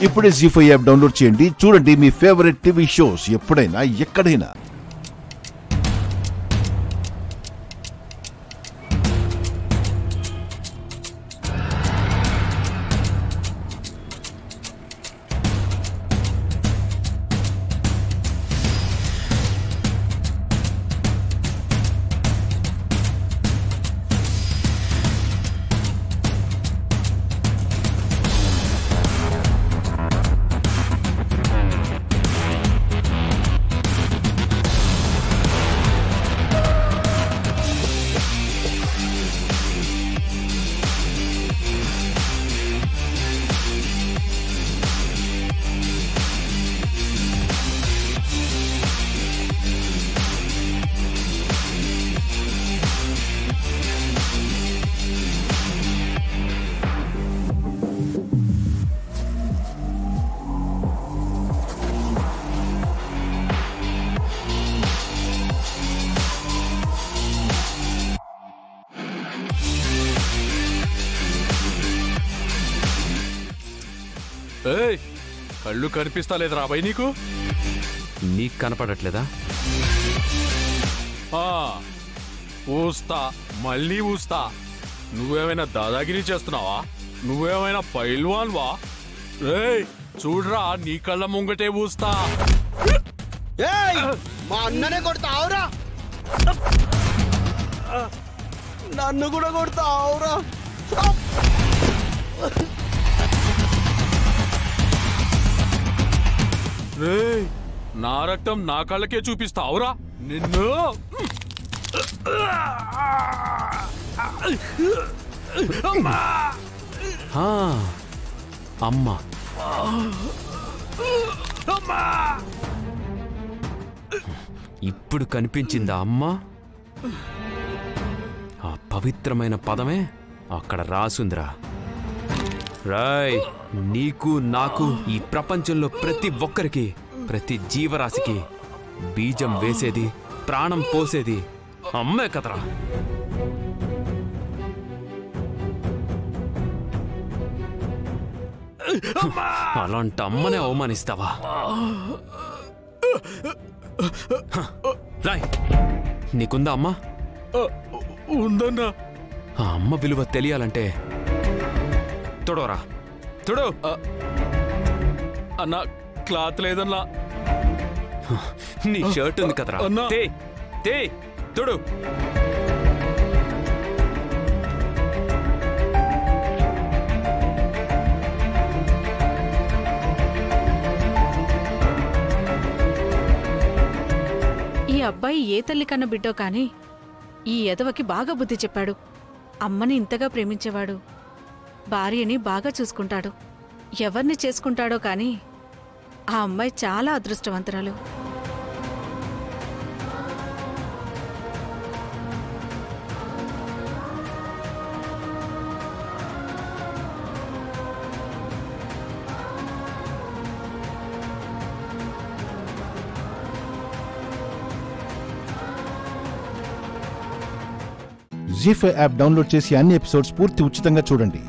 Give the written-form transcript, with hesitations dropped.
ఇప్పుడే జీ5 app download చేయండి. చూడండి మీ ఫేవరెట్ టీవీ షోస్ ఎప్పుడైనా ఎక్కడైనా. కళ్ళు కనిపిస్తలేదురా అబ్బాయి నీకు? నీకు కనపడట్లేదా? ఊస్తా, మళ్ళీ ఊస్తా. నువ్వేమైనా దాదాగిరి చేస్తున్నావా? నువ్వేమైనా పైల్వాన్వా? రేయ్ చూడరా, నీ కళ్ళ ముంగటే ఊస్తా. మా అన్ననే కొడతావురా? నన్ను కూడా కొడతావురా? రేయ్ నా రక్తం నా కళ్ళకే చూపిస్తావురా నిన్ను? అమ్మా ఇప్పుడు కనిపించిందా అమ్మా? ఆ పవిత్రమైన పదమే అక్కడ రాసుందిరా. రాయ్, నీకు నాకు ఈ ప్రపంచంలో ప్రతి ఒక్కరికి, ప్రతి జీవరాశికి బీజం వేసేది, ప్రాణం పోసేది అమ్మే కదరా. అలాంటి అమ్మనే అవమానిస్తావా? రాయ్, నీకుందా అమ్మా? ఉందన్నా. ఆ అమ్మ విలువ తెలియాలంటే తొడవరా, తొడు. అన్నా క్లాత్ లేదన్నా. నీ షర్ట్ ఉంది కదరా, తే తొడు. ఈ అబ్బాయి ఏ తల్లి కన్న బిడ్డో కాని ఈ ఎదవకి బాగా బుద్ధి చెప్పాడు. అమ్మని ఇంతగా ప్రేమించేవాడు భార్యని బాగా చూసుకుంటాడు. ఎవరిని చేసుకుంటాడో కాని ఆ అమ్మాయి చాలా అదృష్టవంతురాలు. జీ5 యాప్ డౌన్లోడ్ చేసి అన్ని ఎపిసోడ్స్ పూర్తి ఉచితంగా చూడండి.